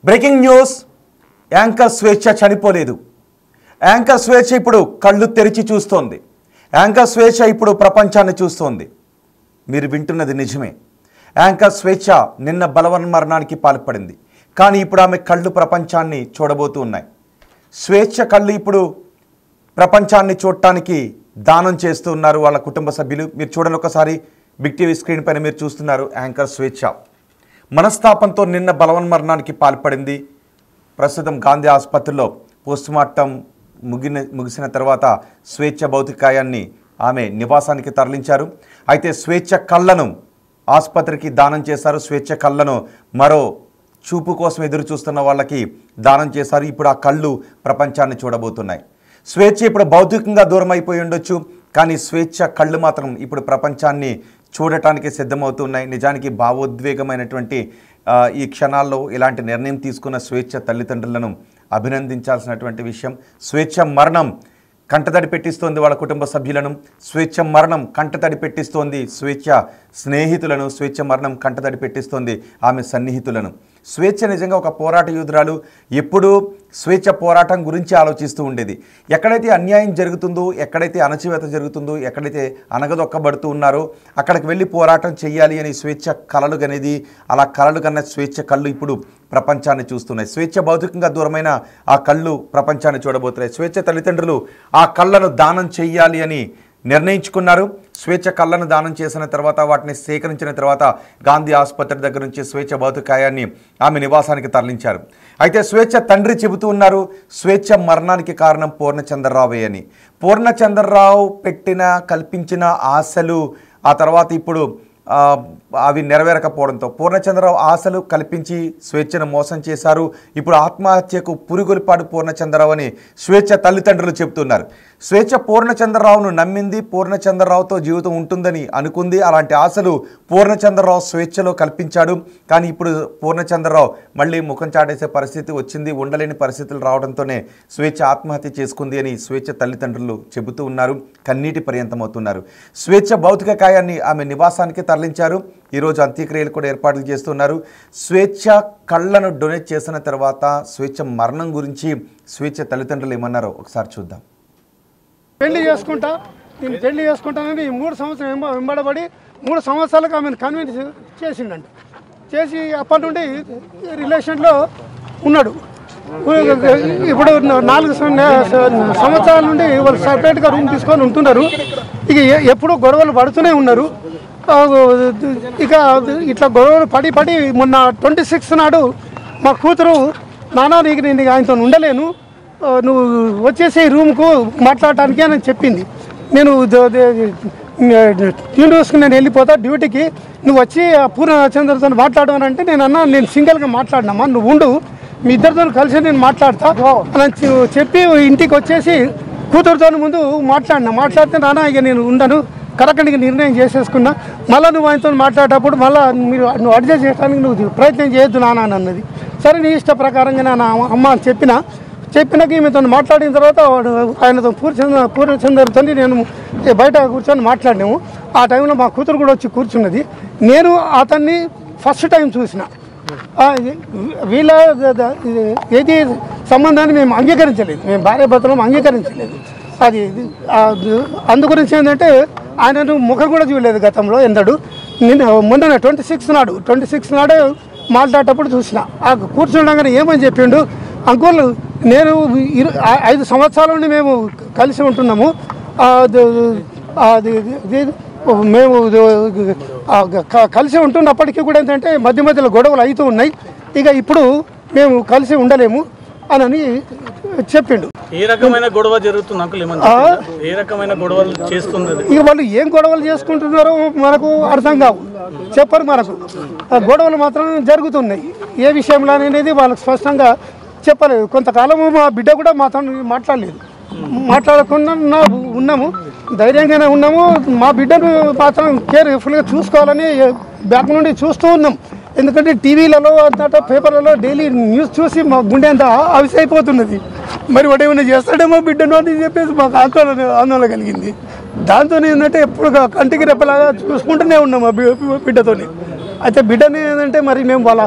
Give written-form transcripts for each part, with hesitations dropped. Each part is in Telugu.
Breaking news. యాంకర్ స్వేచ్ఛ చనిపోలేదు. యాంకర్ స్వేచ్ఛ ఇప్పుడు కళ్ళు తెరిచి చూస్తోంది. యాంకర్ స్వేచ్ఛ ఇప్పుడు ప్రపంచాన్ని చూస్తోంది. మీరు వింటున్నది నిజమే. యాంకర్ స్వేచ్ఛ నిన్న బలవన్మరణానికి పాల్పడింది. కానీ ఇప్పుడు ఆమె కళ్ళు ప్రపంచాన్ని చూడబోతూ ఉన్నాయి. స్వేచ్ఛ కళ్ళు ఇప్పుడు ప్రపంచాన్ని చూడటానికి దానం చేస్తూ ఉన్నారు వాళ్ళ కుటుంబ సభ్యులు. మీరు చూడండి ఒకసారి, బిగ్ టీవీ స్క్రీన్ పైన మీరు చూస్తున్నారు. యాంకర్ స్వేచ్ఛ మనస్తాపంతో నిన్న బలవన్మరణానికి పాల్పడింది. ప్రస్తుతం గాంధీ ఆసుపత్రిలో పోస్టుమార్టం ముగిసిన తర్వాత స్వేచ్ఛ భౌతికాయాన్ని ఆమె నివాసానికి తరలించారు. అయితే స్వేచ్ఛ కళ్ళను ఆసుపత్రికి దానం చేశారు. స్వేచ్ఛ కళ్ళను మరో చూపు కోసం ఎదురు చూస్తున్న వాళ్ళకి దానం చేశారు. ఇప్పుడు ఆ కళ్ళు ప్రపంచాన్ని చూడబోతున్నాయి. స్వేచ్ఛ ఇప్పుడు భౌతికంగా దూరం అయిపోయి ఉండొచ్చు, కానీ స్వేచ్ఛ కళ్ళు మాత్రం ఇప్పుడు ప్రపంచాన్ని చూడటానికి సిద్ధమవుతున్నాయి. నిజానికి భావోద్వేగమైనటువంటి ఈ క్షణాల్లో ఇలాంటి నిర్ణయం తీసుకున్న స్వేచ్ఛ తల్లిదండ్రులను అభినందించాల్సినటువంటి విషయం. స్వేచ్ఛ మరణం కంటతడి పెట్టిస్తోంది వాళ్ళ కుటుంబ సభ్యులను. స్వేచ్ఛ మరణం కంటతడి పెట్టిస్తోంది స్వేచ్ఛ స్నేహితులను. స్వేచ్ఛ మరణం కంటతడి పెట్టిస్తోంది ఆమె సన్నిహితులను. స్వేచ్ఛ నిజంగా ఒక పోరాట యోధురాలు. ఎప్పుడూ స్వేచ్ఛ పోరాటం గురించి ఆలోచిస్తూ ఉండేది. ఎక్కడైతే అన్యాయం జరుగుతుందో, ఎక్కడైతే అణచివేత జరుగుతుందో, ఎక్కడైతే అనగదొక్కబడుతూ ఉన్నారో అక్కడికి వెళ్ళి పోరాటం చేయాలి అని స్వేచ్ఛ కలలు కనేది. అలా కలలు కన్న స్వేచ్ఛ కళ్ళు ఇప్పుడు ప్రపంచాన్ని చూస్తున్నాయి. స్వేచ్ఛ భౌతికంగా దూరమైన ఆ కళ్ళు ప్రపంచాన్ని చూడబోతున్నాయి. స్వేచ్ఛ తల్లిదండ్రులు ఆ కళ్ళను దానం చేయాలి అని నిర్ణయించుకున్నారు. స్వేచ్ఛ కళ్ళను దానం చేసిన తర్వాత, వాటిని సేకరించిన తర్వాత గాంధీ ఆసుపత్రి దగ్గర నుంచి స్వేచ్ఛ భౌతికాయాన్ని ఆమె నివాసానికి తరలించారు. అయితే స్వేచ్ఛ తండ్రి చెబుతూ ఉన్నారు, స్వేచ్ఛ మరణానికి కారణం పూర్ణచంద్రరావే అని. పూర్ణచంద్రరావు కల్పించిన ఆశలు ఆ తర్వాత ఇప్పుడు అవి నెరవేరకపోవడంతో పూర్ణచంద్రరావు ఆశలు కల్పించి స్వేచ్ఛను మోసం చేశారు. ఇప్పుడు ఆత్మహత్యకు పురిగొల్పాడు పూర్ణచంద్రరావు అని స్వేచ్ఛ తల్లిదండ్రులు చెబుతున్నారు. స్వేచ్ఛ పూర్ణచంద్రరావును నమ్మింది. పూర్ణచంద్రరావుతో జీవితం ఉంటుందని అనుకుంది. అలాంటి ఆశలు పూర్ణచంద్రరావు స్వేచ్ఛలో కల్పించాడు. కానీ ఇప్పుడు పూర్ణచంద్రరావు మళ్ళీ ముఖం చాటేసే పరిస్థితి వచ్చింది. ఉండలేని పరిస్థితులు రావడంతోనే స్వేచ్ఛ ఆత్మహత్య చేసుకుంది అని స్వేచ్ఛ తల్లిదండ్రులు చెబుతూ ఉన్నారు. కన్నీటి పర్యంతమవుతున్నారు. స్వేచ్ఛ భౌతిక కాయాన్ని ఆమె నివాసానికి తరలించారు. ఈరోజు అంత్యక్రియలు కూడా ఏర్పాట్లు చేస్తున్నారు. స్వేచ్ఛ కళ్ళను డొనేట్ చేసిన తర్వాత స్వేచ్ఛ మరణం గురించి స్వేచ్ఛ తల్లిదండ్రులు ఏమన్నారో ఒకసారి చూద్దాం. పెళ్లి చేసుకుంటానని 3 సంవత్సరం వెంబడబడి 3 సంవత్సరాలకు ఆమెను కన్విన్స్ చేసిండంట. చేసి అప్పటి నుండి రిలేషన్లో ఉన్నాడు. ఇప్పుడు 4 సంవత్సరాల నుండి వాళ్ళు సపరేట్గా రూమ్ తీసుకొని ఉంటున్నారు. ఇక ఎప్పుడూ గొడవలు పడుతూనే ఉన్నారు. ఇక ఇట్లా గొడవలు పడి మొన్న 26 నాడు మా కూతురు, నాన్న నేను ఆయనతో ఉండలేను, నువ్వు వచ్చేసి రూమ్కు మాట్లాడటానికి అని చెప్పింది. నేను ట్యూన్ వేసుకుని నేను వెళ్ళిపోతా డ్యూటీకి, నువ్వు వచ్చి పూర్ణచంద్రతో మాట్లాడు అని అంటే నేను సింగిల్గా మాట్లాడినామా, నువ్వు ఉండు, మీ ఇద్దరితో కలిసి నేను మాట్లాడతా అని చెప్పి ఇంటికి వచ్చేసి కూతురుతో ముందు మాట్లాడితే నాన్న ఇక నేను ఉండను, కరెక్ట్గా నిర్ణయం చేసేసుకున్నా, మళ్ళీ నువ్వు ఆయనతో మాట్లాడేటప్పుడు మళ్ళీ నువ్వు అడ్జస్ట్ చేయడానికి నువ్వు ప్రయత్నం చేయొద్దు నాన్న అని అన్నది. సరే నీ ఇష్ట ప్రకారంగా నా అమ్మ అని చెప్పినాక ఈమెతో మాట్లాడిన తర్వాత ఆయనతో పూర్ణచంద్రతో నేను బయట కూర్చొని మాట్లాడినాము. ఆ టైంలో మా కూతురు కూడా వచ్చి కూర్చున్నది. నేను అతన్ని ఫస్ట్ టైం చూసిన. వీళ్ళ ఏది సంబంధాన్ని మేము అంగీకరించలేదు, మేము భార్యాభర్తలను అంగీకరించలేదు. అది అందుగురించి ఏంటంటే ఆయనను ముఖం కూడా చూడలేదు గతంలో ఎన్నడు. మొన్న 26 నాడు మాట్లాడేటప్పుడు చూసిన. ఆ కూర్చుండగానే ఏమని చెప్పిండు, అంకుల్ నేను 5 సంవత్సరాల నుండి మేము కలిసి ఉంటున్నాము, మేము కలిసి ఉంటున్నప్పటికీ కూడా ఏంటంటే మధ్యలో గొడవలు అవుతూ ఉన్నాయి, ఇక ఇప్పుడు మేము కలిసి ఉండలేము అని చెప్పిండు. ఏ రకమైన గొడవ జరుగుతుంది అంకుల్? ఏ రకమైన గొడవలు చేస్తున్నది? ఇక వాళ్ళు ఏం గొడవలు చేసుకుంటున్నారో మనకు అర్థం కావు, చెప్పరు మనకు. గొడవలు మాత్రం జరుగుతున్నాయి. ఏ విషయంలో అనేది వాళ్ళకి స్పష్టంగా చెప్పలేదు. కొంతకాలము మా బిడ్డ కూడా మాతో మాట్లాడకుండా ఉన్నాము, ధైర్యంగానే ఉన్నాము. మా బిడ్డను మాత్రం కేర్ఫుల్గా చూసుకోవాలని బ్యాక్ నుండి చూస్తూ ఉన్నాం. ఎందుకంటే టీవీలలో అంతటా పేపర్లలో డైలీ న్యూస్ చూసి మా గుండె అంతా అవిసైపోతున్నది. మరి వాడు ఏమైనా చేస్తాడేమో బిడ్డను అని చెప్పేసి మాకు ఆందోళన కలిగింది. దాంతో ఏంటంటే ఎప్పుడు కంటికి రెప్పలాగా చూసుకుంటూనే ఉన్నాం ఆ బిడ్డతో. అయితే బిడ్డని ఏంటంటే మరి మేము వాళ్ళ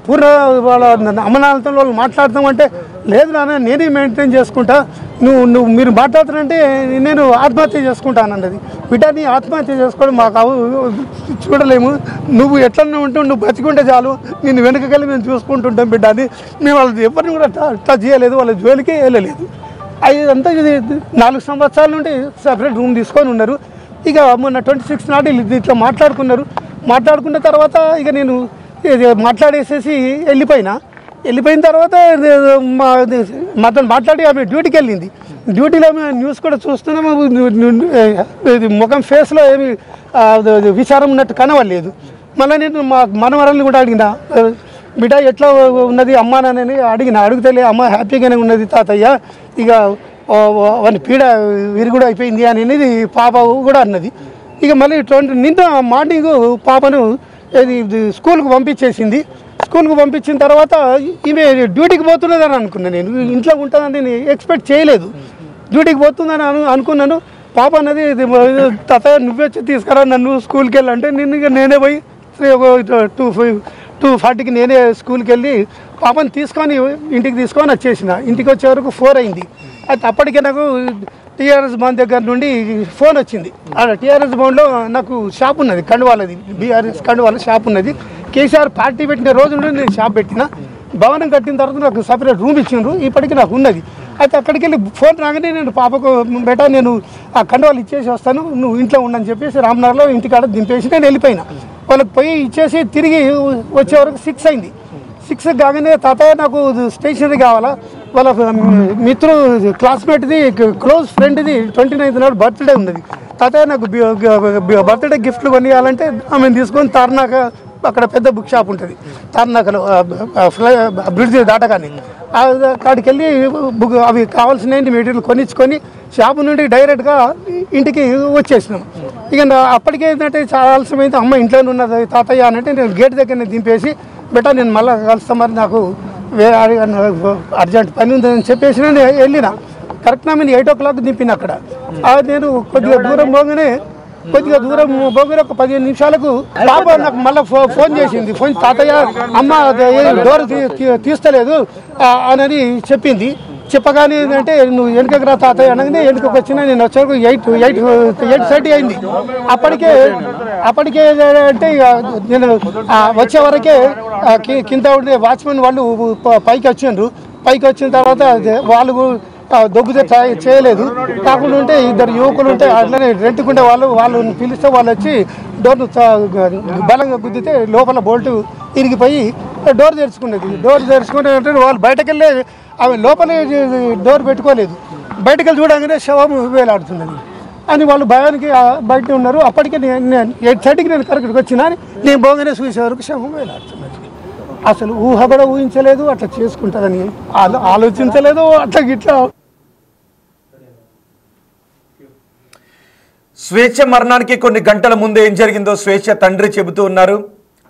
పూర్ణ వాళ్ళ అమ్మనాలతో వాళ్ళు మాట్లాడతామంటే లేదు నాన్న నేనే మెయింటైన్ చేసుకుంటా, మీరు మాట్లాడుతానంటే నేను ఆత్మహత్య చేసుకుంటాను అన్నది. బిడ్డని ఆత్మహత్య చేసుకోవడం మాకు చూడలేము, నువ్వు ఎట్లనే ఉంటూ నువ్వు బతికుంటే చాలు, నిన్ను వెనకకెళ్ళి మేము చూసుకుంటుంటాం బిడ్డ అని. మేము వాళ్ళది ఎవరిని కూడా టచ్ చేయలేదు, వాళ్ళ జోలికే వెళ్ళలేదు. అంతా ఇది 4 సంవత్సరాల నుండి సపరేట్ రూమ్ తీసుకొని ఉన్నారు. ఇక మొన్న 26 నాడు ఇట్లా మాట్లాడుకున్న తర్వాత ఇక నేను మాట్లాడేసేసి వెళ్ళిపోయిన తర్వాత మాతో మాట్లాడి ఆమె డ్యూటీకి వెళ్ళింది. డ్యూటీలో న్యూస్ కూడా చూస్తున్నాము, ముఖం ఫేస్లో ఏమి విచారం ఉన్నట్టు కనవలేదు. మళ్ళీ నేను మా మనవరాలను కూడా అడిగిన, బిడ్డ ఎట్లా ఉన్నది అమ్మా నాన్నని అడిగితే అమ్మ హ్యాపీగానే ఉన్నది తాతయ్య, ఇక వాని పీడ విరుగుడు అయిపోయింది అనేది పాప కూడా అన్నది. ఇక మళ్ళీ నిన్న మార్నింగ్ పాపను స్కూల్కి పంపించేసింది. స్కూల్కి పంపించిన తర్వాత ఈమె డ్యూటీకి పోతున్నదని అనుకున్నాను. నేను ఇంట్లో ఉంటుందని నేను ఎక్స్పెక్ట్ చేయలేదు. డ్యూటీకి పోతుందని అనుకున్నాను. పాప అన్నది తాతయ్య నువ్వే తీసుకురా నన్ను స్కూల్కి వెళ్ళంటే నేనే పోయి 2:40కి నేనే స్కూల్కి వెళ్ళి పాపని ఇంటికి తీసుకొని వచ్చేసిన. ఇంటికి వచ్చే వరకు 4 అయింది. అయితే అప్పటికే నాకు టీఆర్ఎస్ భవన్ దగ్గర నుండి ఫోన్ వచ్చింది. టీఆర్ఎస్ భవన్లో నాకు షాప్ ఉన్నది, కండువాలది, బీఆర్ఎస్ కండువాల షాప్ ఉన్నది. కేసీఆర్ పార్టీ పెట్టిన రోజు నుండి నేను షాప్ పెట్టిన. భవనం కట్టిన తర్వాత నాకు సపరేట్ రూమ్ ఇచ్చిండ్రు, ఇప్పటికీ నాకు ఉన్నది. అయితే అక్కడికి వెళ్ళి ఫోన్ రాగానే నేను పాపకు బేటా నేను ఆ కండువాలు ఇచ్చేసి వస్తాను, నువ్వు ఇంట్లో ఉండని చెప్పేసి రామ్నగర్లో ఇంటికాడ దింపేసి నేను వెళ్ళిపోయినా. వాళ్ళకి పోయి ఇచ్చేసి తిరిగి వచ్చే వరకు 6 అయింది. 6 కాగానే తాతయ్య నాకు స్టేషనరీ కావాలా, వాళ్ళ మిత్రుడు క్లాస్మేట్ది క్లోజ్ ఫ్రెండ్ది 29th నాడు బర్త్డే ఉన్నది, తాతయ్య నాకు బర్త్డే గిఫ్ట్లు కొనియాలంటే ఆమెను తీసుకొని తార్నాక అక్కడ పెద్ద బుక్ షాప్ ఉంటుంది తార్నాకలో బ్రిడ్జ్ దాటగానే అక్కడికి వెళ్ళి అవి కావాల్సిన మెటీరియల్ కొనిచ్చుకొని షాపు నుండి డైరెక్ట్గా ఇంటికి వచ్చేసినాం. ఇక అప్పటికే ఏంటంటే చాలా ఆలస్యమైంది, అమ్మ ఇంట్లోనే ఉన్నది తాతయ్య అనంటే నేను గేట్ దగ్గర దింపేసి బెటా నేను మళ్ళీ కలుస్తా, మరి నాకు అర్జెంట్ పని ఉందని చెప్పేసి నేను వెళ్ళిన. కరెక్ట్ నా నేను 8 o'clock దింపిన అక్కడ. నేను కొద్దిగా దూరం పోగానే ఒక 15 నిమిషాలకు పాప నాకు మళ్ళీ ఫోన్ చేసింది. ఫోన్ తాతయ్య అమ్మ డోర్ తీస్తలేదు అని చెప్పింది. చెప్పగానే ఏంటంటే నువ్వు వెనుకకు రా తాతయ్య అనగానే వెనుకకు వచ్చినా నేను వచ్చేవరకు 8:30 అయింది. అప్పటికే అంటే నేను వచ్చే వరకే కింద ఉండే వాచ్మెన్ వాళ్ళు పైకి వచ్చిన తర్వాత వాళ్ళు దొబ్బుతే చేయలేదు. కాకుండా ఉంటే 2 యువకులు ఉంటే అట్లనే రెంట్కుంటే వాళ్ళు పిలిస్తే వాళ్ళు వచ్చి డోర్ను బలంగా గుద్దితే లోపల బోల్ట్ ఇరిగిపోయి డోర్ తెరుచుకునే వాళ్ళు బయటకెళ్ళి అవి లోపలే డోర్ పెట్టుకోలేదు. బయటకెళ్ళి చూడగానే శవం వేలాడుతున్నది అని వాళ్ళు భయానికి బయట ఉన్నారు. అప్పటికే నేను 8:30కి నేను కరెక్ట్గా వచ్చినా నేను పోగానే చూసే వరకు శవం వేలాడుతున్నది. అసలు ఊహ కూడా ఊహించలేదు, అట్లా చేసుకుంటుందని ఆలోచించలేదు. అట్లా గిట్లా స్వేచ్ఛ మరణానికి కొన్ని గంటల ముందు ఏం జరిగిందో స్వేచ్ఛ తండ్రి చెబుతూ ఉన్నారు.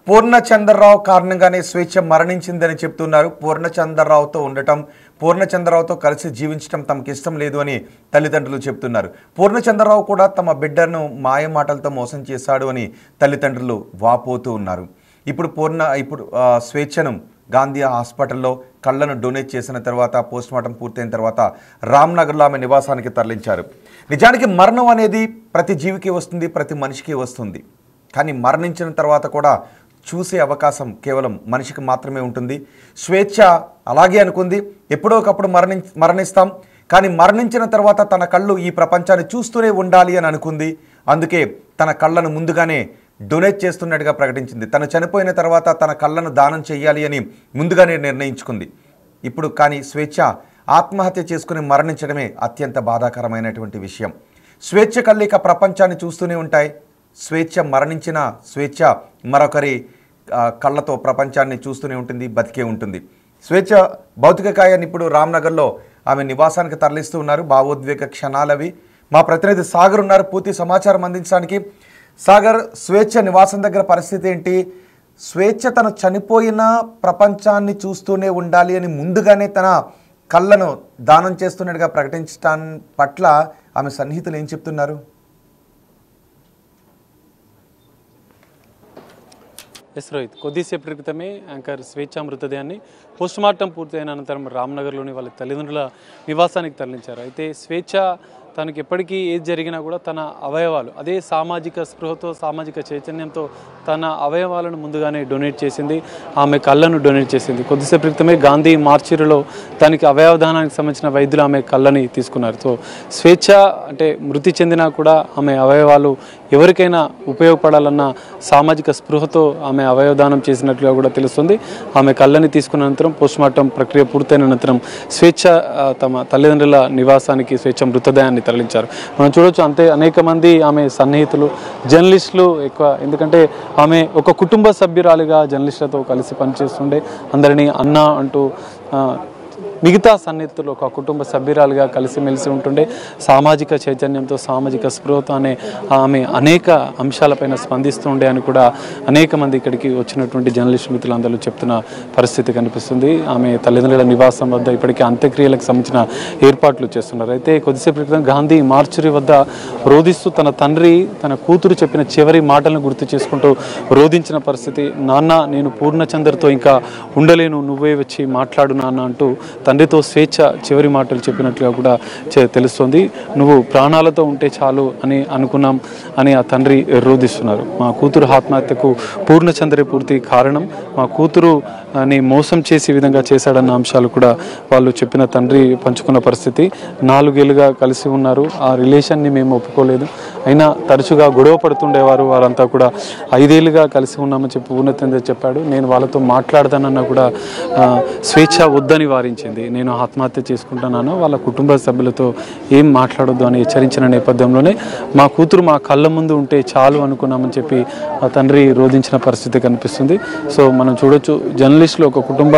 పూర్ణచంద్రరావు కారణంగానే స్వేచ్ఛ మరణించిందని చెప్తున్నారు. పూర్ణచంద్రరావుతో ఉండటం, పూర్ణచంద్రరావుతో కలిసి జీవించడం తమకు ఇష్టం లేదు అని తల్లిదండ్రులు చెప్తున్నారు. పూర్ణచంద్రరావు కూడా తమ బిడ్డను మాయమాటలతో మోసం చేశాడు అని తల్లిదండ్రులు వాపోతూ ఉన్నారు. ఇప్పుడు స్వేచ్ఛను గాంధీ హాస్పిటల్లో కళ్ళను డొనేట్ చేసిన తర్వాత పోస్ట్మార్టం పూర్తయిన తర్వాత రామ్నగర్లో ఆమె నివాసానికి తరలించారు. నిజానికి మరణం అనేది ప్రతి జీవికి వస్తుంది, ప్రతి మనిషికి వస్తుంది. కానీ మరణించిన తర్వాత కూడా చూసే అవకాశం కేవలం మనిషికి మాత్రమే ఉంటుంది. స్వేచ్ఛ అలాగే అనుకుంది, ఎప్పుడో ఒకప్పుడు మరణిస్తాం, కానీ మరణించిన తర్వాత తన కళ్ళు ఈ ప్రపంచాన్ని చూస్తూనే ఉండాలి అని అనుకుంది. అందుకే తన కళ్ళను ముందుగానే డొనేట్ చేస్తున్నట్టుగా ప్రకటించింది. తను చనిపోయిన తర్వాత తన కళ్ళను దానం చేయాలి అని ముందుగానే నిర్ణయించుకుంది. ఇప్పుడు కానీ స్వేచ్ఛ ఆత్మహత్య చేసుకుని మరణించడమే అత్యంత బాధాకరమైనటువంటి విషయం. స్వేచ్ఛ కళ్ళిక ప్రపంచాన్ని చూస్తూనే ఉంటాయి. స్వేచ్ఛ మరణించిన స్వేచ్ఛ మరొకరి కళ్ళతో ప్రపంచాన్ని చూస్తూనే ఉంటుంది, బతికే ఉంటుంది. స్వేచ్ఛ భౌతిక కాయాన్ని ఇప్పుడు రామ్నగర్లో ఆమె నివాసానికి తరలిస్తూ ఉన్నారు. భావోద్వేగ క్షణాలవి. మా ప్రతినిధి సాగర్ ఉన్నారు పూర్తి సమాచారం అందించడానికి. సాగర్, స్వేచ్ఛ నివాసం దగ్గర పరిస్థితి ఏంటి? స్వేచ్ఛ తను చనిపోయిన ప్రపంచాన్ని చూస్తూనే ఉండాలి అని ముందుగానే తన కళ్ళను దానం చేస్తున్నట్టుగా ప్రకటించడం పట్ల ఆమె సన్నిహితులు ఏం చెప్తున్నారు? ఎస్ రోహిత్, కొద్దిసేపటి క్రితమే యాంకర్ స్వేచ్ఛ మృతదేహాన్ని పోస్టుమార్టం పూర్తయిన అనంతరం రామ్నగర్లోని వాళ్ళ తల్లిదండ్రుల నివాసానికి తరలించారు. అయితే స్వేచ్ఛ తనకి ఎప్పటికీ ఏది జరిగినా కూడా తన అవయవాలు అదే సామాజిక స్పృహతో సామాజిక చైతన్యంతో తన అవయవాలను ముందుగానే డొనేట్ చేసింది, ఆమె కళ్ళను డొనేట్ చేసింది. కొద్దిసేపు క్రితమే గాంధీ మార్చిలో దానికి అవయవదానానికి సంబంధించిన వైద్యులు ఆమె కళ్ళని తీసుకున్నారు. సో స్వేచ్ఛ అంటే మృతి చెందినా కూడా ఆమె అవయవాలు ఎవరికైనా ఉపయోగపడాలన్న సామాజిక స్పృహతో ఆమె అవయవదానం చేసినట్లుగా కూడా తెలుస్తుంది. ఆమె కళ్ళని తీసుకున్న అనంతరం పోస్టుమార్టం ప్రక్రియ పూర్తయిన అనంతరం స్వేచ్ఛ తమ తల్లిదండ్రుల నివాసానికి స్వేచ్ఛ మృతదేహాన్ని తరలించారు. మనం చూడవచ్చు అంతే అనేక మంది ఆమె సన్నిహితులు జర్నలిస్టులు ఎక్కువ, ఎందుకంటే ఆమె ఒక కుటుంబ సభ్యురాలిగా జర్నలిస్టులతో కలిసి పనిచేస్తుండే, అందరినీ అన్న అంటూ మిగతా సన్నిహితులు ఒక కుటుంబ సభ్యురాలుగా కలిసిమెలిసి ఉంటుండే. సామాజిక చైతన్యంతో సామాజిక స్పృహతో ఆమె అనేక అంశాలపైన స్పందిస్తుండే అని కూడా అనేక మంది ఇక్కడికి వచ్చినటువంటి జర్నలిస్ట్ మిత్రులందరూ చెప్తున్న పరిస్థితి కనిపిస్తుంది. ఆమె తల్లిదండ్రుల నివాసం వద్ద ఇప్పటికీ అంత్యక్రియలకు సంబంధించిన ఏర్పాట్లు చేస్తున్నారు. అయితే కొద్దిసేపు క్రితం గాంధీ మార్చురీ వద్ద రోధిస్తూ తన తండ్రి తన కూతురు చెప్పిన చివరి మాటలను గుర్తు చేసుకుంటూ రోధించిన పరిస్థితి. నాన్న, నేను పూర్ణచంద్రతో ఇంకా ఉండలేను, నువ్వే వచ్చి మాట్లాడు నాన్న అంటూ తండ్రితో స్వేచ్ఛ చివరి మాటలు చెప్పినట్లుగా కూడా తెలుస్తుంది. నువ్వు ప్రాణాలతో ఉంటే చాలు అని అనుకున్నాం అని ఆ తండ్రి రోధిస్తున్నారు. మా కూతురు ఆత్మహత్యకు పూర్ణచంద్రే పూర్తి కారణం, మా కూతురుని మోసం చేసే విధంగా చేశాడన్న అంశాలు కూడా వాళ్ళు చెప్పిన తండ్రి పంచుకున్న పరిస్థితి. 4 ఏళ్ళుగా కలిసి ఉన్నారు, ఆ రిలేషన్ని మేము ఒప్పుకోలేదు, అయినా తరచుగా గొడవ పడుతుండేవారు. వాళ్ళంతా కూడా 5 ఏళ్ళుగా కలిసి ఉన్నామని చెప్పి పూర్ణచంద్ర చెప్పాడు. నేను వాళ్ళతో మాట్లాడదానన్నా కూడా స్వేచ్ఛ వద్దని వారించింది. నేను ఆత్మహత్య చేసుకుంటున్నాను, వాళ్ళ కుటుంబ సభ్యులతో ఏం మాట్లాడొద్దు అని హెచ్చరించిన నేపథ్యంలోనే మా కూతురు మా కళ్ళ ముందు ఉంటే చాలు అనుకున్నామని చెప్పి ఆ తండ్రి రోధించిన పరిస్థితి కనిపిస్తుంది. సో మనం చూడొచ్చు జర్నలిస్టులు ఒక కుటుంబ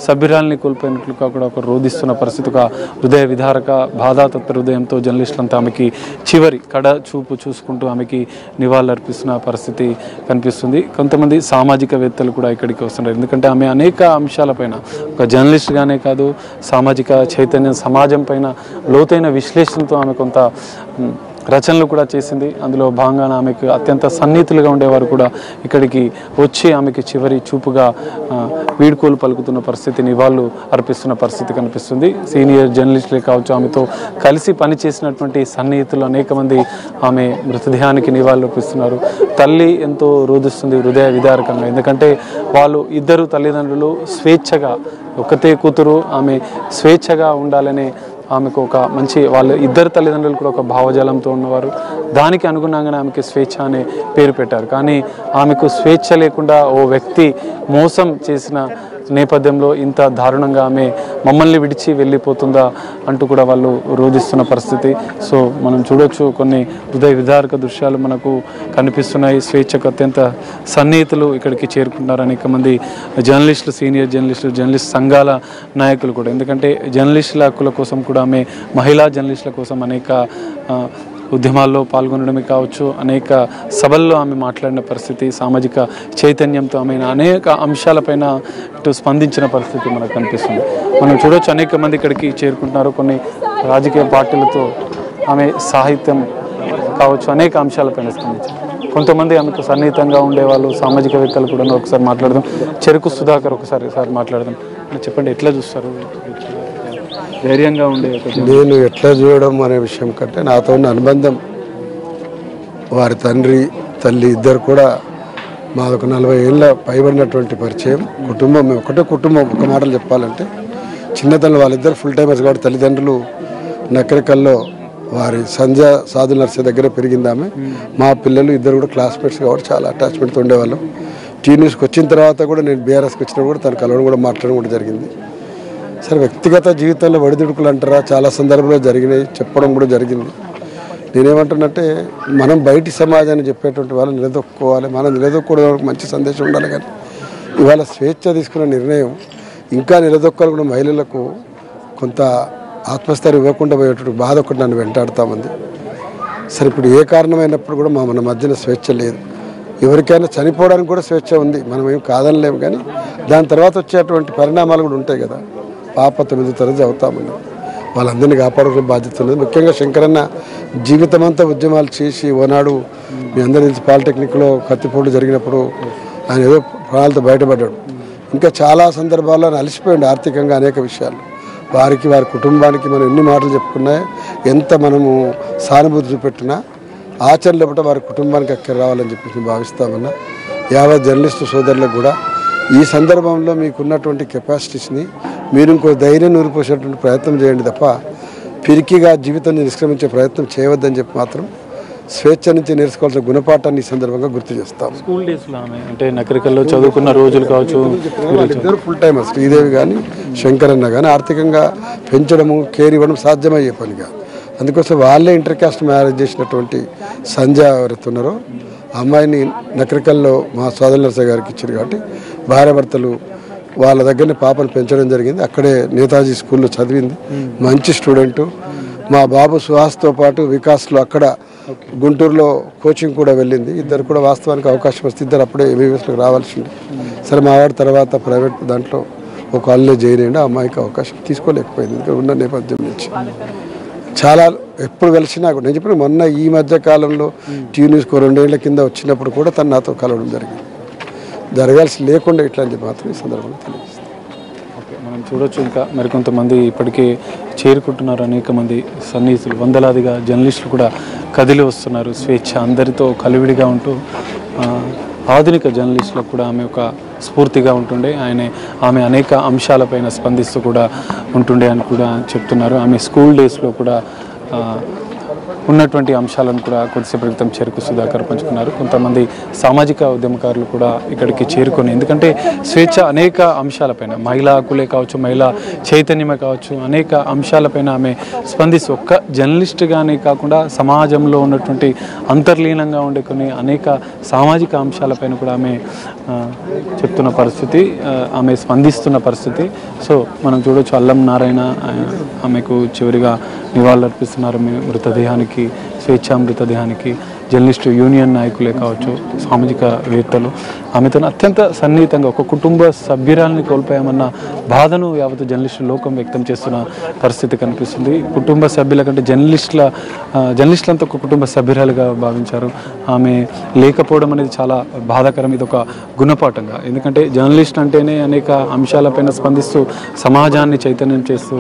సభ్యురాల్ని కోల్పోయినట్లుగా కూడా ఒక రోధిస్తున్న పరిస్థితి, ఒక హృదయ విదారక బాధాతత్వ హృదయంతో జర్నలిస్టులంతా ఆమెకి చివరి కడ చూపు చూసుకుంటూ ఆమెకి నివాళులర్పిస్తున్న పరిస్థితి కనిపిస్తుంది. కొంతమంది సామాజికవేత్తలు కూడా ఇక్కడికి వస్తున్నారు, ఎందుకంటే ఆమె అనేక అంశాలపైన ఒక జర్నలిస్ట్గానే కాదు సామాజిక చైతన్యం సమాజం పైన లోతైన విశ్లేషణతో ఆమె కొంత రచనలు కూడా చేసింది. అందులో భాగంగా ఆమెకు అత్యంత సన్నిహితులుగా ఉండేవారు కూడా ఇక్కడికి వచ్చి ఆమెకి చివరి చూపుగా వీడ్కోలు పలుకుతున్న పరిస్థితి, నివాళులు అర్పిస్తున్న పరిస్థితి కనిపిస్తుంది. సీనియర్ జర్నలిస్టులే కావచ్చు, ఆమెతో కలిసి పనిచేసినటువంటి సన్నిహితులు అనేక మంది ఆమె మృతదేహానికి నివాళులు అర్పిస్తున్నారు. తల్లి ఎంతో రోధిస్తుంది హృదయ విదారకంగా, ఎందుకంటే వాళ్ళు ఇద్దరు తల్లిదండ్రులు స్వేచ్ఛగా, ఒకతే కూతురు, ఆమె స్వేచ్ఛగా ఉండాలనే ఆమెకు ఒక మంచి, వాళ్ళ ఇద్దరు తల్లిదండ్రులు కూడా ఒక భావజాలంతో ఉన్నవారు. దానికి అనుగుణంగానే ఆమెకి స్వేచ్ఛ అనే పేరు పెట్టారు. కానీ ఆమెకు స్వేచ్ఛ లేకుండా ఓ వ్యక్తి మోసం చేసిన నేపథ్యంలో ఇంత దారుణంగా ఆమె మమ్మల్ని విడిచి వెళ్ళిపోతుందా అంటూ కూడా వాళ్ళు రోధిస్తున్న పరిస్థితి. సో మనం చూడొచ్చు కొన్ని హృదయ విదారక దృశ్యాలు మనకు కనిపిస్తున్నాయి. స్వేచ్ఛకు అత్యంత సన్నిహితులు ఇక్కడికి చేరుకుంటున్నారు, అనేక మంది జర్నలిస్టులు, సీనియర్ జర్నలిస్టులు, జర్నలిస్ట్ సంఘాల నాయకులు కూడా, ఎందుకంటే జర్నలిస్టుల హక్కుల కోసం కూడా ఆమె మహిళా జర్నలిస్టుల కోసం అనేక ఉద్యమాల్లో పాల్గొనడమే కావచ్చు, అనేక సభల్లో ఆమె మాట్లాడిన పరిస్థితి, సామాజిక చైతన్యంతో ఆమె అనేక అంశాలపైన ఇటు స్పందించిన పరిస్థితి మనకు కనిపిస్తుంది. మనం చూడవచ్చు అనేక మంది ఇక్కడికి చేరుకుంటున్నారు, కొన్ని రాజకీయ పార్టీలతో ఆమె సాహిత్యం కావచ్చు అనేక అంశాలపైన స్పందించారు. కొంతమంది ఆమెకు సన్నిహితంగా ఉండేవాళ్ళు సామాజికవేత్తలు కూడా. ఒకసారి మాట్లాడదాం, చెరుకు సుధాకర్ ఒకసారి మాట్లాడదాం. చెప్పండి, ఎట్లా చూస్తారు ధైర్యంగా ఉండే? నేను ఎట్లా చూడడం అనే విషయం కంటే నాతో ఉన్న అనుబంధం, వారి తండ్రి తల్లి ఇద్దరు కూడా మాదొక 40 ఏళ్ళ పైబడినటువంటి పరిచయం. కుటుంబం, మేము ఒకటే కుటుంబం. ఒక మాటలు చెప్పాలంటే చిన్నతనంలో వాళ్ళిద్దరు ఫుల్ టైమర్స్ కాబట్టి తల్లిదండ్రులు నకరికల్లో వారి సంధ్య సాధు నర్సే దగ్గర పెరిగిందామె. మా పిల్లలు ఇద్దరు కూడా క్లాస్మేట్స్ కాబట్టి చాలా అటాచ్మెంట్తో ఉండేవాళ్ళం. టీన్యూస్కి వచ్చిన తర్వాత కూడా నేను బీఆర్ఎస్కి వచ్చినప్పుడు కూడా తను కలవడం కూడా మాట్లాడడం కూడా జరిగింది. సరే, వ్యక్తిగత జీవితంలో ఒడిదుడుకులు అంటారా, చాలా సందర్భాల్లో జరిగినాయి, చెప్పడం కూడా జరిగింది. నేనేమంటున్నట్టే మనం బయటి సమాజాన్ని చెప్పేటువంటి వాళ్ళు నిలదొక్కుకోవాలి, మనం నిలదొక్కడం మంచి సందేశం ఉండాలి. కానీ ఇవాళ స్వేచ్ఛ తీసుకున్న నిర్ణయం ఇంకా నిలదొక్కాలి కూడా. మహిళలకు కొంత ఆత్మస్థైర్యం ఇవ్వకుండా పోయేటువంటి బాధ ఒకటి నన్ను వెంటాడుతామంది. సరే, ఇప్పుడు ఏ కారణమైనప్పుడు కూడా మన మధ్యన స్వేచ్ఛ లేదు. ఎవరికైనా చనిపోవడానికి కూడా స్వేచ్ఛ ఉంది, మనం ఏం కాదనలేము. కానీ దాని తర్వాత వచ్చేటువంటి పరిణామాలు కూడా ఉంటాయి కదా. పాప 9వ తరగతి చదువుతామని వాళ్ళందరినీ కాపాడుకునే బాధ్యత ఉన్నది. ముఖ్యంగా శంకరన్న జీవితం అంతా ఉద్యమాలు చేసి, ఓనాడు మీ అందరూ తెలిసి పాలిటెక్నిక్లో కత్తిపోటు జరిగినప్పుడు ఆయన ఏదో ప్రాణాలతో బయటపడ్డాడు. ఇంకా చాలా సందర్భాల్లో అలసిపోయాడు ఆర్థికంగా అనేక విషయాలు. వారికి వారి కుటుంబానికి మనం ఎన్ని మాటలు చెప్పుకున్నా, ఎంత మనము సానుభూతి చూపెట్టినా ఆచరణ లేకపోతే వారి కుటుంబానికి అక్కడ రావాలని చెప్పేసి భావిస్తామన్నా. యావత్ జర్నలిస్టు సోదరులకు కూడా ఈ సందర్భంలో మీకున్నటువంటి కెపాసిటీస్ని మీరు ఇంకో ధైర్యం నూరిపోసేటువంటి ప్రయత్నం చేయండి తప్ప పిరికిగా జీవితాన్ని నిష్క్రమించే ప్రయత్నం చేయవద్దని చెప్పి మాత్రం స్వేచ్ఛ నుంచి నేర్చుకోవాల్సిన గుణపాఠాన్ని ఈ సందర్భంగా గుర్తు చేస్తాం. స్కూల్ డేస్లో అంటే నకరికల్లో చదువుకున్న రోజులు కావచ్చు, ఇద్దరు ఫుల్ టైమర్స్ శ్రీదేవి కానీ శంకరన్న కానీ ఆర్థికంగా పెంచడము కేర్ ఇవ్వడం సాధ్యమయ్యే పని కాదు. అందుకోసం వాళ్ళే ఇంటర్ కాస్ట్ మ్యారేజ్ చేసినటువంటి సంజయ్ ఎవరైతే ఉన్నారో ఆ అమ్మాయిని నకరికల్లో మా సోదరు నరసయ్య గారికి ఇచ్చారు కాబట్టి భార్యాభర్తలు వాళ్ళ దగ్గరనే పాపను పెంచడం జరిగింది. అక్కడే నేతాజీ స్కూల్లో చదివింది, మంచి స్టూడెంటు. మా బాబు సుహాస్తో పాటు వికాస్లో అక్కడ గుంటూరులో కోచింగ్ కూడా వెళ్ళింది. ఇద్దరు కూడా వాస్తవానికి అవకాశం వస్తే ఇద్దరు అప్పుడే ఎంబీబీఎస్లోకి రావాల్సింది. సరే మావాడు తర్వాత ప్రైవేట్ దాంట్లో ఒక కాలేజ్ జాయిన్ అయ్యింది. ఆ అమ్మాయికి అవకాశం తీసుకోలేకపోయింది ఇక్కడ ఉన్న నేపథ్యం నుంచి. చాలా ఎప్పుడు కలిసినా కూడా నేను చెప్పిన మొన్న ఈ మధ్య కాలంలో టీవీ న్యూస్కు 2 ఏళ్ల కింద వచ్చినప్పుడు కూడా తను నాతో కలవడం జరిగింది. జరగాల్సి లేకుండా ఇట్లా అని చెప్పి మాత్రం ఈ సందర్భంగా తెలియజేస్తాను. మనం చూడొచ్చు ఇంకా మరికొంతమంది ఇప్పటికే చేరుకుంటున్నారు. అనేక మంది సన్నిహితులు, వందలాదిగా జర్నలిస్టులు కూడా కదిలి వస్తున్నారు. స్వేచ్ఛ అందరితో కలివిడిగా ఉంటూ ఆధునిక జర్నలిస్టులకు కూడా ఆమె ఒక స్ఫూర్తిగా ఉంటుండే. ఆమె అనేక అంశాలపైన స్పందిస్తూ కూడా ఉంటుండే అని కూడా చెప్తున్నారు. ఆమె స్కూల్ డేస్లో కూడా ఉన్నటువంటి అంశాలను కూడా కొద్దిసేపు క్రితం చేరుకు సుధాకర్ పంచుకున్నారు. కొంతమంది సామాజిక ఉద్యమకారులు కూడా ఇక్కడికి చేరుకొని, ఎందుకంటే స్వేచ్ఛ అనేక అంశాలపైన, మహిళా హక్కులే కావచ్చు, మహిళా చైతన్యమే కావచ్చు, అనేక అంశాలపైన ఆమె స్పందిస్తూ ఒక్క జర్నలిస్ట్గానే కాకుండా సమాజంలో ఉన్నటువంటి అంతర్లీనంగా ఉండే కొన్ని అనేక సామాజిక అంశాలపైన కూడా ఆమె చెప్తున్న పరిస్థితి, ఆమె స్పందిస్తున్న పరిస్థితి. సో మనం చూడవచ్చు అల్లం నారాయణ ఆమెకు చివరిగా నివాళులర్పిస్తున్నారు. మృతదేహానికి, స్వేచ్ఛా మృతదేహానికి జర్నలిస్టు యూనియన్ నాయకులే కావచ్చు, సామాజికవేత్తలు ఆమెతో అత్యంత సన్నిహితంగా ఒక కుటుంబ సభ్యురాలని కోల్పోయామన్న బాధను యావత్ జర్నలిస్టు లోకం వ్యక్తం చేస్తున్న పరిస్థితి కనిపిస్తుంది. కుటుంబ సభ్యుల కంటే జర్నలిస్టులంతా ఒక కుటుంబ సభ్యురాలుగా భావించారు. ఆమె లేకపోవడం అనేది చాలా బాధాకరం. ఇది ఒక గుణపాఠంగా, ఎందుకంటే జర్నలిస్ట్ అంటేనే అనేక అంశాలపైన స్పందిస్తూ సమాజాన్ని చైతన్యం చేస్తూ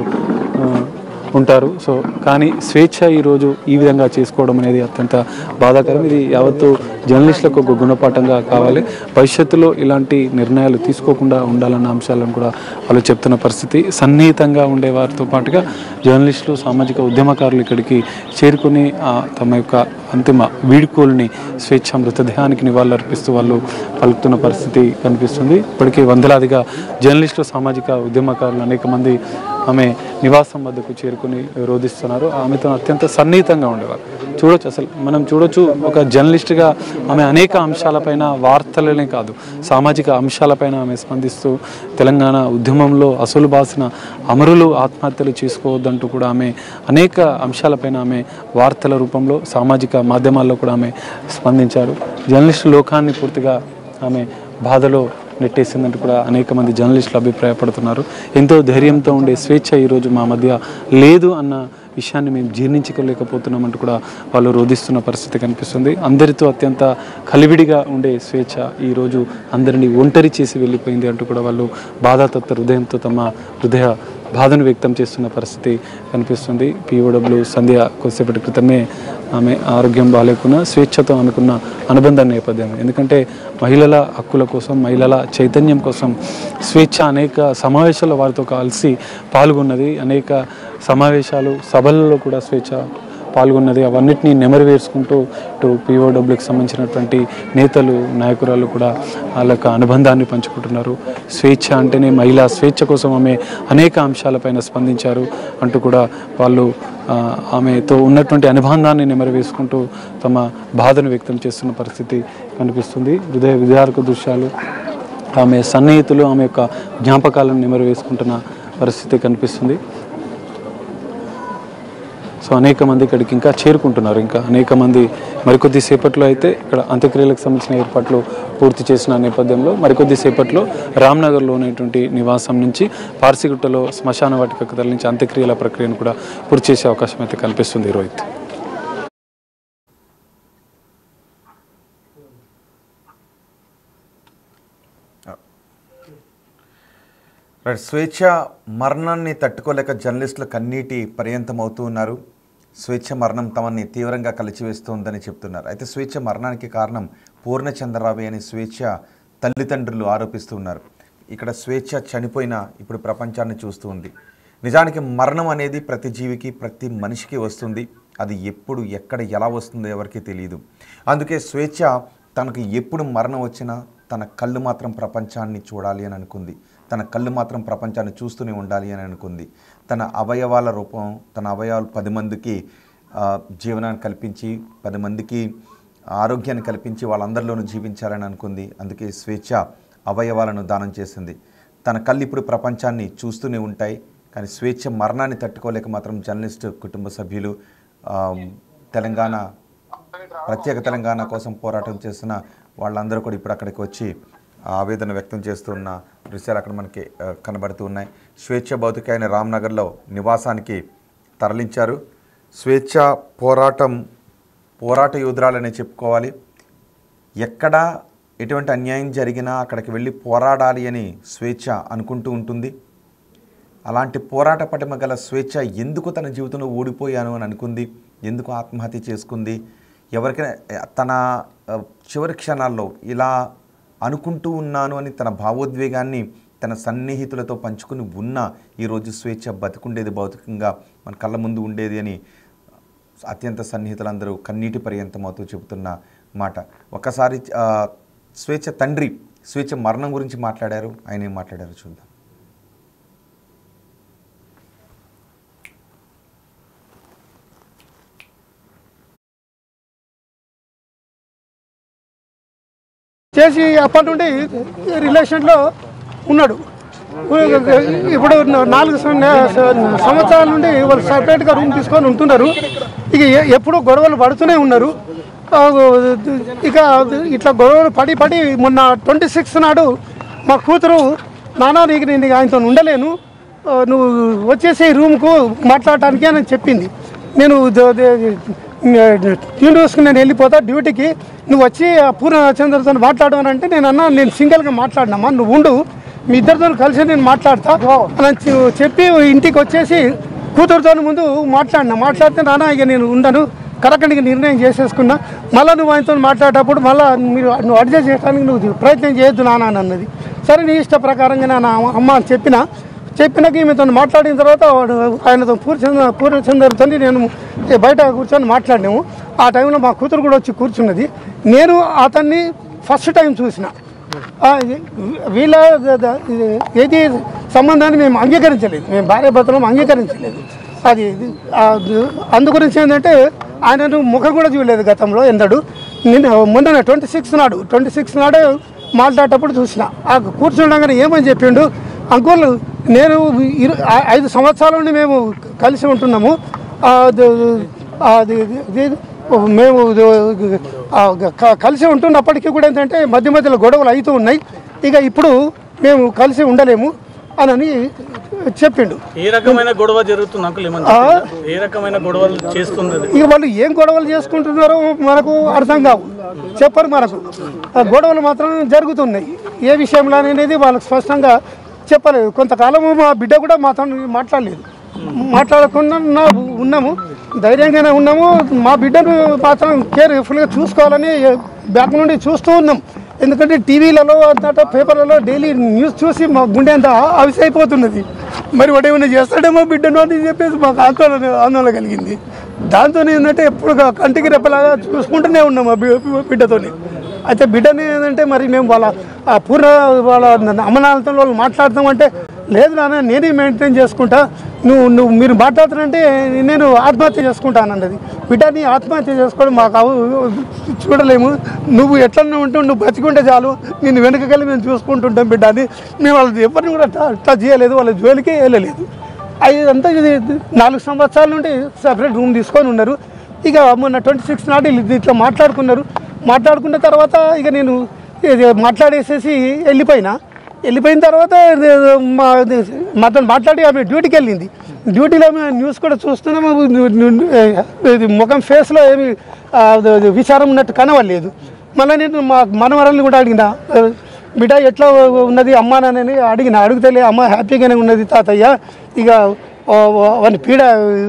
ఉంటారు. సో కానీ స్వేచ్ఛ ఈరోజు ఈ విధంగా చేసుకోవడం అనేది అత్యంత బాధాకరం. ఇది యావత్తు జర్నలిస్టులకు ఒక గుణపాఠంగా కావాలి. భవిష్యత్తులో ఇలాంటి నిర్ణయాలు తీసుకోకుండా ఉండాలన్న అంశాలను కూడా వాళ్ళు చెప్తున్న పరిస్థితి. సన్నిహితంగా ఉండే వారితో పాటుగా జర్నలిస్టులు, సామాజిక ఉద్యమకారులు ఇక్కడికి చేరుకుని తమ యొక్క అంతిమ వీడ్కోలుని స్వేచ్ఛ మృతదేహానికి నివాళులర్పిస్తూ వాళ్ళు పలుకుతున్న పరిస్థితి కనిపిస్తుంది. ఇప్పటికీ వందలాదిగా జర్నలిస్టులు, సామాజిక ఉద్యమకారులు అనేక మంది ఆమె నివాసం వద్దకు చేరుకుని రోధిస్తున్నారు. ఆమెతో అత్యంత సన్నిహితంగా ఉండేవారు. చూడొచ్చు, అసలు మనం చూడొచ్చు ఒక జర్నలిస్ట్గా ఆమె అనేక అంశాలపైన, వార్తలనే కాదు సామాజిక అంశాలపైన ఆమె స్పందిస్తూ తెలంగాణ ఉద్యమంలో అసలు బాసిన అమరులు ఆత్మహత్యలు చేసుకోవద్దంటూ కూడా ఆమె అనేక అంశాలపైన ఆమె వార్తల రూపంలో సామాజిక మాధ్యమాల్లో కూడా ఆమె స్పందించారు. జర్నలిస్టు లోకాన్ని పూర్తిగా ఆమె బాధలో నెట్టేసిందంటూ కూడా అనేక మంది జర్నలిస్టులు అభిప్రాయపడుతున్నారు. ఎంతో ధైర్యంతో ఉండే స్వేచ్ఛ ఈరోజు మా మధ్య లేదు అన్న విషయాన్ని మేము జీర్ణించుకోలేకపోతున్నామంటూ కూడా వాళ్ళు రోధిస్తున్న పరిస్థితి కనిపిస్తుంది. అందరితో అత్యంత కలివిడిగా ఉండే స్వేచ్ఛ ఈరోజు అందరినీ ఒంటరి చేసి వెళ్ళిపోయింది అంటూ కూడా వాళ్ళు బాధాతత్వ హృదయంతో తమ హృదయ బాధను వ్యక్తం చేస్తున్న పరిస్థితి కనిపిస్తుంది. POW సంధ్య కొద్దిసేపటి క్రితమే ఆమె ఆరోగ్యం బాగాలేకున్నా స్వేచ్ఛతో ఆమెకున్న అనుబంధ నేపథ్యం, ఎందుకంటే మహిళల హక్కుల కోసం, మహిళల చైతన్యం కోసం స్వేచ్ఛ అనేక సమావేశాల్లో వారితో కలిసి పాల్గొన్నది. అనేక సమావేశాలు, సభలలో కూడా స్వేచ్ఛ పాల్గొన్నది. అవన్నిటినీ నెమరు వేసుకుంటూ ఇటు POWకి సంబంధించినటువంటి నేతలు, నాయకురాలు కూడా వాళ్ళ యొక్క అనుబంధాన్ని పంచుకుంటున్నారు. స్వేచ్ఛ అంటేనే మహిళా స్వేచ్ఛ కోసం ఆమె అనేక అంశాలపైన స్పందించారు అంటూ కూడా వాళ్ళు ఆమెతో ఉన్నటువంటి అనుబంధాన్ని నెమరు వేసుకుంటూ తమ బాధను వ్యక్తం చేస్తున్న పరిస్థితి కనిపిస్తుంది. హృదయ విదారక దృశ్యాలు, ఆమె సన్నిహితులు ఆమె యొక్క జ్ఞాపకాలను నెమరు వేసుకుంటున్న పరిస్థితి కనిపిస్తుంది. సో అనేక మంది ఇక్కడికి ఇంకా చేరుకుంటున్నారు. ఇంకా అనేక మంది మరికొద్ది సేపట్లో అయితే ఇక్కడ అంత్యక్రియలకు సంబంధించిన ఏర్పాట్లు పూర్తి చేసిన నేపథ్యంలో మరికొద్ది సేపట్లో రామ్నగర్లో ఉన్నటువంటి నివాసం నుంచి పార్సిగుట్టలో శ్మశాన వాటికకు తరలించి అంత్యక్రియల ప్రక్రియను కూడా పూర్తి చేసే అవకాశం అయితే కనిపిస్తుంది. రోహిత్. స్వేచ్ఛ మరణాన్ని తట్టుకోలేక జర్నలిస్టులు కన్నీటి పర్యంతం అవుతూ ఉన్నారు. స్వేచ్ఛ మరణం తమని తీవ్రంగా కలిచివేస్తోందని చెప్తున్నారు. అయితే స్వేచ్ఛ మరణానికి కారణం పూర్ణచంద్రరావు అని స్వేచ్ఛ తల్లిదండ్రులు ఆరోపిస్తూ ఉన్నారు. ఇక్కడ స్వేచ్ఛ చనిపోయినా ఇప్పుడు ప్రపంచాన్ని చూస్తూ ఉంది. నిజానికి మరణం అనేది ప్రతి జీవికి ప్రతి మనిషికి వస్తుంది. అది ఎప్పుడు ఎక్కడ ఎలా వస్తుందో ఎవరికీ తెలియదు. అందుకే స్వేచ్ఛ తనకు ఎప్పుడు మరణం వచ్చినా తన కళ్ళు మాత్రం ప్రపంచాన్ని చూడాలి అని అనుకుంది. తన కళ్ళు మాత్రం ప్రపంచాన్ని చూస్తూనే ఉండాలి అని అనుకుంది. తన అవయవాల రూపం, తన అవయవాలు 10 మందికి జీవనాన్ని కల్పించి 10 మందికి ఆరోగ్యాన్ని కల్పించి వాళ్ళందరిలోనూ జీవించాలని అనుకుంది. అందుకే స్వేచ్ఛ అవయవాలను దానం చేసింది. తన కళ్ళు ఇప్పుడు ప్రపంచాన్ని చూస్తూనే ఉంటాయి. కానీ స్వేచ్ఛ మరణాన్ని తట్టుకోలేక మాత్రం జర్నలిస్టు కుటుంబ సభ్యులు, ప్రత్యేక తెలంగాణ కోసం పోరాటం చేస్తున్న వాళ్ళందరూ కూడా ఇప్పుడు అక్కడికి వచ్చి ఆవేదన వ్యక్తం చేస్తున్న దృశ్యాలు అక్కడ మనకి కనబడుతూ ఉన్నాయి. స్వేచ్ఛ భౌతిక అయిన రామ్నగర్లో నివాసానికి తరలించారు. స్వేచ్ఛ పోరాట యోధురాలనే చెప్పుకోవాలి. ఎక్కడ ఎటువంటి అన్యాయం జరిగినా అక్కడికి వెళ్ళి పోరాడాలి అని స్వేచ్ఛ అనుకుంటూ ఉంటుంది. అలాంటి పోరాట పటిమ గల స్వేచ్ఛ ఎందుకు తన జీవితంలో ఓడిపోయాను అని అనుకుంది, ఎందుకు ఆత్మహత్య చేసుకుంది, ఎవరికైనా తన చివరి క్షణాల్లో ఇలా అనుకుంటూ ఉన్నాను అని తన భావోద్వేగాన్ని తన సన్నిహితులతో పంచుకుని ఉన్న ఈరోజు స్వేచ్ఛ బతికుండేది, భౌతికంగా మన కళ్ళ ముందు ఉండేది అని అత్యంత సన్నిహితులందరూ కన్నీటి పర్యంతమవుతూ చెబుతున్న మాట. ఒకసారి స్వేచ్ఛ తండ్రి స్వేచ్ఛ మరణం గురించి మాట్లాడారు. ఆయన ఏం మాట్లాడారు చూద్దాం. చేసి అప్పటి నుండి రిలేషన్లో ఉన్నాడు. ఇప్పుడు 4 సంవత్సరాల నుండి వాళ్ళు సపరేట్గా రూమ్ తీసుకొని ఉంటున్నారు. ఇక ఎప్పుడూ గొడవలు పడుతూనే ఉన్నారు. ఇక ఇట్లా గొడవలు పడి మొన్న 26 నాడు మా కూతురు, నాన్న నీకు నేను ఆయనతో ఉండలేను, నువ్వు వచ్చేసి రూమ్కు మాట్లాడటానికి అని చెప్పింది. నేను ట్యూన్ చూసుకుని నేను వెళ్ళిపోతా డ్యూటీకి, నువ్వు వచ్చి పూర్ణచంద్రతో మాట్లాడమని అంటే నేను సింగిల్గా మాట్లాడినామా, నువ్వు ఉండు, మీ ఇద్దరితో కలిసి నేను మాట్లాడతా అని చెప్పి ఇంటికి వచ్చేసి కూతురుతో ముందు మాట్లాడితే నాన్న ఇక నేను ఉండను, కరెక్ట్గా నిర్ణయం చేసేసుకున్నా, మళ్ళీ నువ్వు ఆయనతో మాట్లాడేటప్పుడు నువ్వు అడ్జస్ట్ చేయడానికి నువ్వు ప్రయత్నం చేయొద్దు నాన్న అని అన్నది. సరే నీ ఇష్ట ప్రకారంగా నా అమ్మ చెప్పినాక ఈమెతో మాట్లాడిన తర్వాత ఆయనతో పూర్ణచంద్రతో నేను బయట కూర్చొని మాట్లాడినాము. ఆ టైంలో మా కూతురు కూడా వచ్చి కూర్చున్నది. నేను అతన్ని ఫస్ట్ టైం చూసిన. వీళ్ళ ఏది సంబంధాన్ని మేము అంగీకరించలేదు, మేము భార్యాభర్తలు అంగీకరించలేదు. అది అందుగురించి ఏంటంటే ఆయనను ముఖం కూడా చూడలేదు గతంలో ఎన్నడు. మొన్న 26 నాడు మాట్లాడేటప్పుడు చూసిన. కూర్చుండగానే ఏమని చెప్పిండు, అంకుల్ నేను 5 సంవత్సరాల నుండి మేము కలిసి ఉంటున్నాము, మేము కలిసి ఉంటున్నప్పటికీ కూడా ఏంటంటే మధ్యలో గొడవలు అవుతూ ఉన్నాయి, ఇక ఇప్పుడు మేము కలిసి ఉండలేము అని చెప్పిండు. ఏ రకమైన గొడవ జరుగుతుంది అంకుల్? ఏ రకమైన గొడవలు చేస్తుంది? ఇక వాళ్ళు ఏం గొడవలు చేసుకుంటున్నారో మనకు అర్థం కావు, చెప్పరు మనకు. గొడవలు మాత్రం జరుగుతున్నాయి. ఏ విషయంలో అనేది వాళ్ళకు స్పష్టంగా చెప్పలేదు. కొంతకాలము మా బిడ్డ కూడా మాతో మాట్లాడకుండా ఉన్నాము, ధైర్యంగానే ఉన్నాము. మా బిడ్డను మాత్రం కేర్ఫుల్గా చూసుకోవాలని బ్యాక్ నుండి చూస్తూ ఉన్నాం. ఎందుకంటే టీవీలలో అంతటా పేపర్లలో డైలీ న్యూస్ చూసి మా గుండె అంతా ఆవిసైపోతున్నది. మరి వాడు ఏమైనా చేస్తాడేమో బిడ్డను అని చెప్పేసి మాకు ఆందోళన కలిగింది. దాంతో ఏంటంటే ఎప్పుడు కంటికి రెప్పలాగా చూసుకుంటూనే ఉన్నాం ఆ బిడ్డతో. అయితే బిడ్డని ఏంటంటే మరి మేము వాళ్ళ అమ్మనాలతో వాళ్ళు మాట్లాడతామంటే, లేదు నాన్న నేనే మెయింటైన్ చేసుకుంటా, మీరు మాట్లాడుతానంటే నేను ఆత్మహత్య చేసుకుంటానన్నది. బిడ్డని ఆత్మహత్య చేసుకోవడం మాకు చూడలేము, నువ్వు ఎట్లన్నా ఉంటూ నువ్వు బతికుంటే చాలు, నేను వెనకకెళ్ళి మేము చూసుకుంటుంటాం బిడ్డని. మేము వాళ్ళది ఎవరిని కూడా టచ్ చేయలేదు, వాళ్ళ జోలికి వెళ్ళలేదు. అదంతా ఇది 4 సంవత్సరాల నుండి సపరేట్ రూమ్ తీసుకొని ఉన్నారు. ఇక మొన్న 26 నాడు ఇట్లా మాట్లాడుకున్న తర్వాత ఇక నేను మాట్లాడేసేసి వెళ్ళిపోయిన తర్వాత మాతో మాట్లాడి ఆమె డ్యూటీకి వెళ్ళింది. డ్యూటీలో న్యూస్ కూడా చూస్తున్నాము, ముఖం ఫేస్లో ఏమి విచారం ఉన్నట్టు కనవలేదు. మళ్ళీ నేను మా మనవరాలను కూడా అడిగిన, బిడ్డ ఎట్లా ఉన్నది అమ్మా నాన్నని అడిగితేలే అమ్మ హ్యాపీగానే ఉన్నది తాతయ్య, ఇక వాని పీడ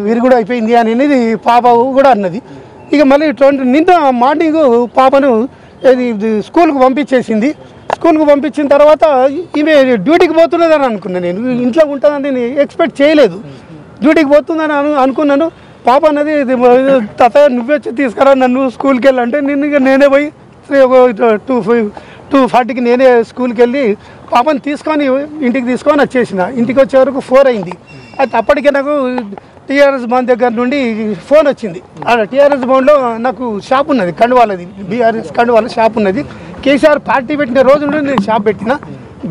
విరుగుడు అయిపోయింది అనేది పాప కూడా అన్నది. ఇక మళ్ళీ నిన్న మార్నింగ్ పాపను స్కూల్కి పంపించేసింది. స్కూల్కి పంపించిన తర్వాత ఈమె డ్యూటీకి పోతున్నదని అనుకున్నాను. నేను ఇంట్లో ఉంటుందని నేను ఎక్స్పెక్ట్ చేయలేదు. డ్యూటీకి పోతుందని అనుకున్నాను. పాప అన్నది తాతయ్య నువ్వే వచ్చి తీసుకురా నన్ను స్కూల్కి వెళ్ళంటే నేనే పోయి 2:40కి నేనే స్కూల్కి వెళ్ళి పాపని ఇంటికి తీసుకొని వచ్చేసిన. ఇంటికి వచ్చే వరకు 4 అయింది. అయితే అప్పటికే నాకు టీఆర్ఎస్ భవన్ దగ్గర నుండి ఫోన్ వచ్చింది. టీఆర్ఎస్ భవన్లో నాకు షాప్ ఉన్నది, కండువాలది, బీఆర్ఎస్ కండువాల షాప్ ఉన్నది. కేసీఆర్ పార్టీ పెట్టిన రోజు నుండి నేను షాప్ పెట్టిన.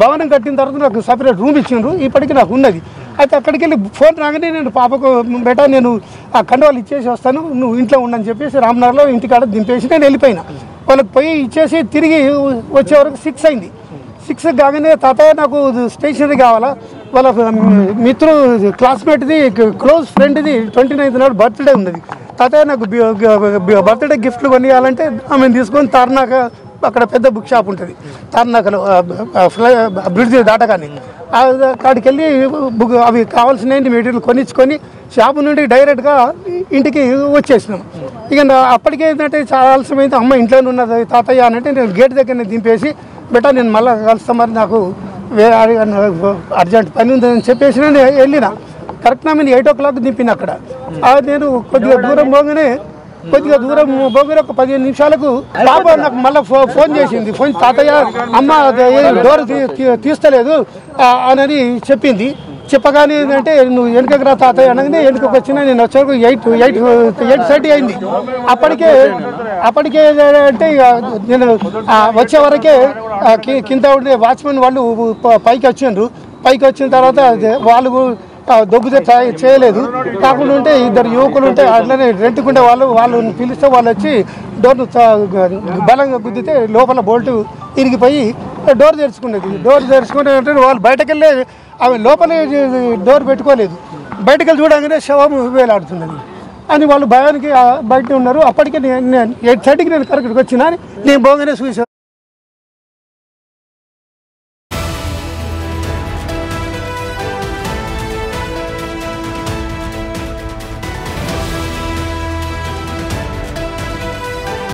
భవనం కట్టిన తర్వాత నాకు సపరేట్ రూమ్ ఇచ్చిండ్రు, ఇప్పటికీ నాకు ఉన్నది. అయితే అక్కడికి వెళ్ళి ఫోన్ రాగానే నేను పాపకు బేటా నేను ఆ కండువాలు ఇచ్చేసి వస్తాను, నువ్వు ఇంట్లో ఉండని చెప్పేసి రామ్నగర్లో ఇంటికాడ దింపేసి నేను వెళ్ళిపోయినా. వాళ్ళకి పోయి ఇచ్చేసి తిరిగి వచ్చే వరకు 6 అయింది. 6 కాగానే తాతయ్య నాకు స్టేషనరీ కావాలా, వాళ్ళ క్లాస్మేట్ది క్లోజ్ ఫ్రెండ్ది 29th నాడు బర్త్డే ఉన్నది, తాతయ్య నాకు బర్త్డే గిఫ్ట్లు కొనియాలంటే ఆమెను తీసుకొని తార్నాక అక్కడ పెద్ద బుక్ షాప్ ఉంటుంది తార్నాకలో బ్రిడ్జ్ దాటగానే అక్కడికి వెళ్ళి అవి కావాల్సిన మెటీరియల్ కొనిచ్చుకొని షాపు నుండి డైరెక్ట్గా ఇంటికి వచ్చేసినాం. ఇక అప్పటికే ఏంటంటే చాలా ఆలస్యమైంది. అమ్మ ఇంట్లోనే ఉన్నది తాతయ్య అంటే నేను గేట్ దగ్గరనే దింపేసి బెటా నేను మళ్ళీ కలుస్తాను, మరి నాకు వేరే అర్జెంట్ పని ఉందని చెప్పేసి నేను వెళ్ళిన. కరెక్ట్గా నేను 8 o'clock దింపిన అక్కడ. నేను కొద్దిగా దూరం పోగానే ఒక 15 నిమిషాలకు పాప నాకు మళ్ళీ ఫోన్ చేసింది. ఫోన్ తాతయ్య అమ్మ డోర్ తీస్తలేదు అని చెప్పింది. చెప్పగానే ఏంటంటే నువ్వు వెనుకకు రా తాతయ్య అనగానే వెనుకకు వచ్చినా నేను వచ్చేవరకు 8:30 అయింది. అప్పటికే అంటే నేను వచ్చే వరకే కింద ఉండే వాచ్మెన్ వాళ్ళు పైకి వచ్చిండ్రు. పైకి వచ్చిన తర్వాత వాళ్ళు దొబ్బితే చేయలేదు. కాకుండా ఉంటే 2 యువకులు ఉంటే అట్లనే రెంట్కుంటే వాళ్ళు పిలిస్తే వాళ్ళు వచ్చి డోర్ను బలంగా గుద్దితే లోపల బోల్ట్ ఇరిగిపోయి డోర్ తెరుచుకున్నది. డోర్ తెరుచుకుంటే వాళ్ళు బయటకెళ్ళే అవి లోపలే డోర్ పెట్టుకోలేదు. బయటకెళ్ళి చూడగానే శవం వేలాడుతున్నది అని వాళ్ళు భయానికి బయట ఉన్నారు. అప్పటికే 8:30కి నేను కరెక్ట్గా వచ్చినా నేను పోగానే చూసాను.